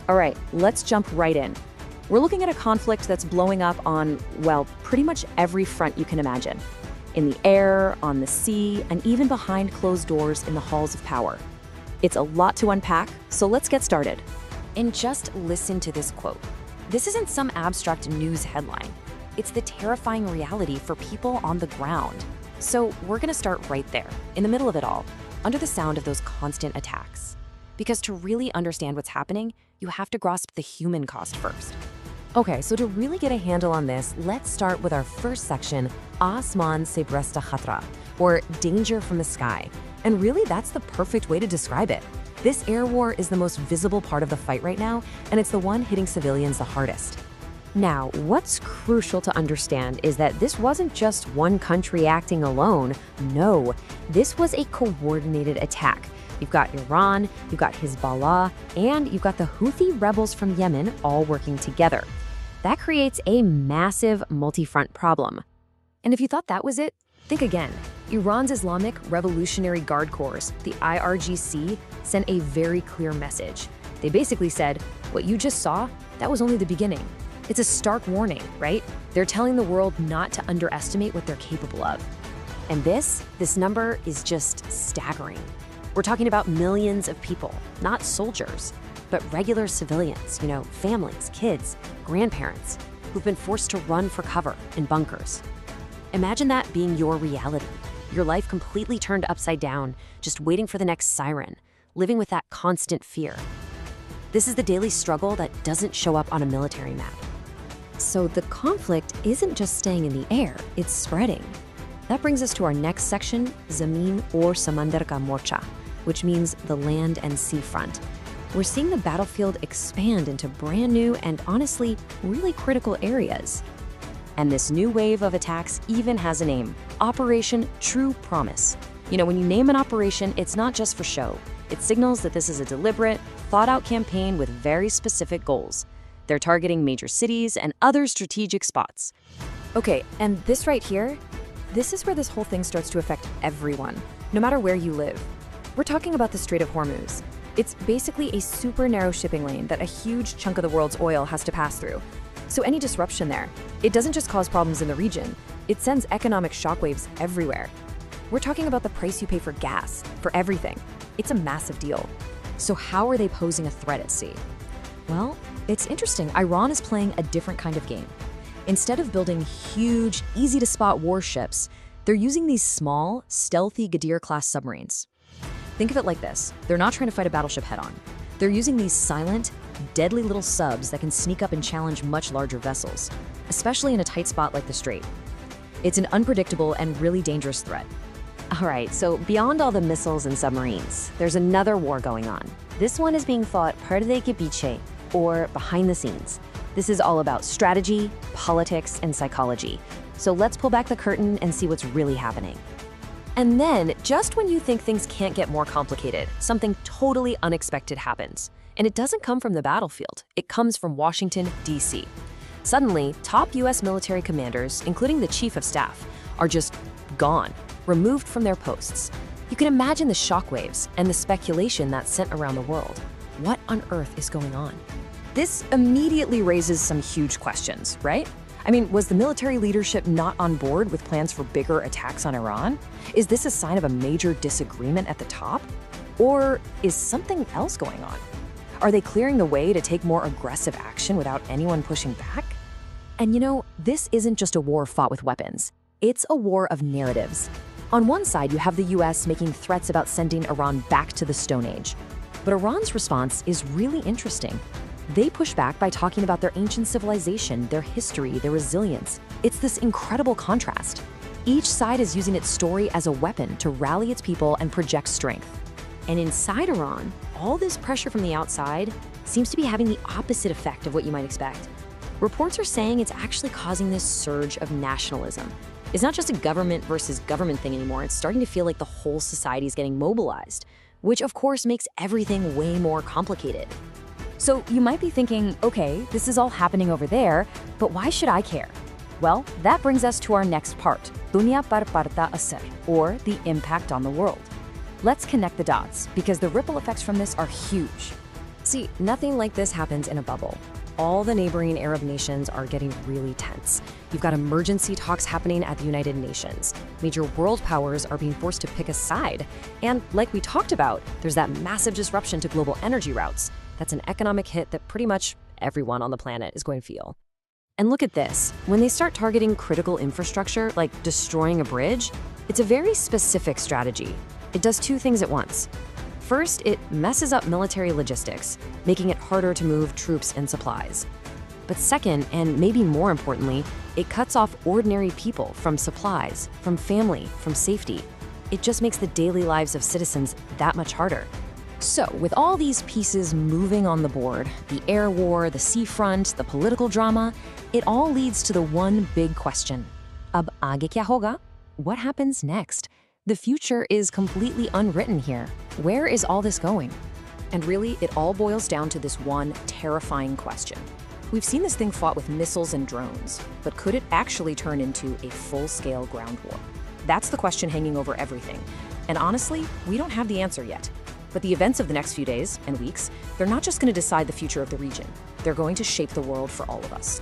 All right, let's jump right in. We're looking at a conflict that's blowing up on, well, pretty much every front you can imagine. In the air, on the sea, and even behind closed doors in the halls of power. It's a lot to unpack, so let's get started. And just listen to this quote. This isn't some abstract news headline. It's the terrifying reality for people on the ground. So we're gonna start right there, in the middle of it all, under the sound of those constant attacks. Because to really understand what's happening, you have to grasp the human cost first. Okay, so to really get a handle on this, let's start with our first section, Asman se bresta khatra, or danger from the sky. And really, that's the perfect way to describe it. This air war is the most visible part of the fight right now, and it's the one hitting civilians the hardest. Now, what's crucial to understand is that this wasn't just one country acting alone. No, this was a coordinated attack. You've got Iran, you've got Hezbollah, and you've got the Houthi rebels from Yemen all working together. That creates a massive multi-front problem. And if you thought that was it, think again. Iran's Islamic Revolutionary Guard Corps, the IRGC, sent a very clear message. They basically said, what you just saw, that was only the beginning. It's a stark warning, right? They're telling the world not to underestimate what they're capable of. And this number is just staggering. We're talking about millions of people, not soldiers, but regular civilians, families, kids, grandparents, who've been forced to run for cover in bunkers. Imagine that being your reality, your life completely turned upside down, just waiting for the next siren, living with that constant fear. This is the daily struggle that doesn't show up on a military map. So the conflict isn't just staying in the air, it's spreading. That brings us to our next section, Zamin or Samandar ka Morcha, which means the land and sea front. We're seeing the battlefield expand into brand new and honestly really critical areas. And this new wave of attacks even has a name, Operation True Promise. When you name an operation, it's not just for show. It signals that this is a deliberate, thought-out campaign with very specific goals. They're targeting major cities and other strategic spots. Okay, and this right here, this is where this whole thing starts to affect everyone, no matter where you live. We're talking about the Strait of Hormuz. It's basically a super narrow shipping lane that a huge chunk of the world's oil has to pass through. So any disruption there, it doesn't just cause problems in the region, it sends economic shockwaves everywhere. We're talking about the price you pay for gas, for everything. It's a massive deal. So how are they posing a threat at sea? Well, it's interesting. Iran is playing a different kind of game. Instead of building huge, easy-to-spot warships, they're using these small, stealthy Ghadir-class submarines. Think of it like this. They're not trying to fight a battleship head-on. They're using these silent, deadly little subs that can sneak up and challenge much larger vessels, especially in a tight spot like the Strait. It's an unpredictable and really dangerous threat. All right, so beyond all the missiles and submarines, there's another war going on. This one is being fought perde ke piche, or behind the scenes. This is all about strategy, politics, and psychology. So let's pull back the curtain and see what's really happening. And then, just when you think things can't get more complicated, something totally unexpected happens. And it doesn't come from the battlefield. It comes from Washington, D.C. Suddenly, top U.S. military commanders, including the chief of staff, are just gone, removed from their posts. You can imagine the shockwaves and the speculation that's sent around the world. What on earth is going on? This immediately raises some huge questions, right? Was the military leadership not on board with plans for bigger attacks on Iran? Is this a sign of a major disagreement at the top? Or is something else going on? Are they clearing the way to take more aggressive action without anyone pushing back? And this isn't just a war fought with weapons. It's a war of narratives. On one side, you have the US making threats about sending Iran back to the Stone Age. But Iran's response is really interesting. They push back by talking about their ancient civilization, their history, their resilience. It's this incredible contrast. Each side is using its story as a weapon to rally its people and project strength. And inside Iran, all this pressure from the outside seems to be having the opposite effect of what you might expect. Reports are saying it's actually causing this surge of nationalism. It's not just a government versus government thing anymore. It's starting to feel like the whole society is getting mobilized, which of course makes everything way more complicated. So you might be thinking, okay, this is all happening over there, but why should I care? Well, that brings us to our next part, Dunya par parta asar, or the impact on the world. Let's connect the dots, because the ripple effects from this are huge. See, nothing like this happens in a bubble. All the neighboring Arab nations are getting really tense. You've got emergency talks happening at the United Nations. Major world powers are being forced to pick a side. And like we talked about, there's that massive disruption to global energy routes. That's an economic hit that pretty much everyone on the planet is going to feel. And look at this. When they start targeting critical infrastructure, like destroying a bridge, it's a very specific strategy. It does two things at once. First, it messes up military logistics, making it harder to move troops and supplies. But second, and maybe more importantly, it cuts off ordinary people from supplies, from family, from safety. It just makes the daily lives of citizens that much harder. So, with all these pieces moving on the board, the air war, the seafront, the political drama, it all leads to the one big question. Ab aage kya hoga? What happens next? The future is completely unwritten here. Where is all this going? And really, it all boils down to this one terrifying question. We've seen this thing fought with missiles and drones, but could it actually turn into a full-scale ground war? That's the question hanging over everything. And honestly, we don't have the answer yet. But the events of the next few days and weeks, they're not just going to decide the future of the region. They're going to shape the world for all of us.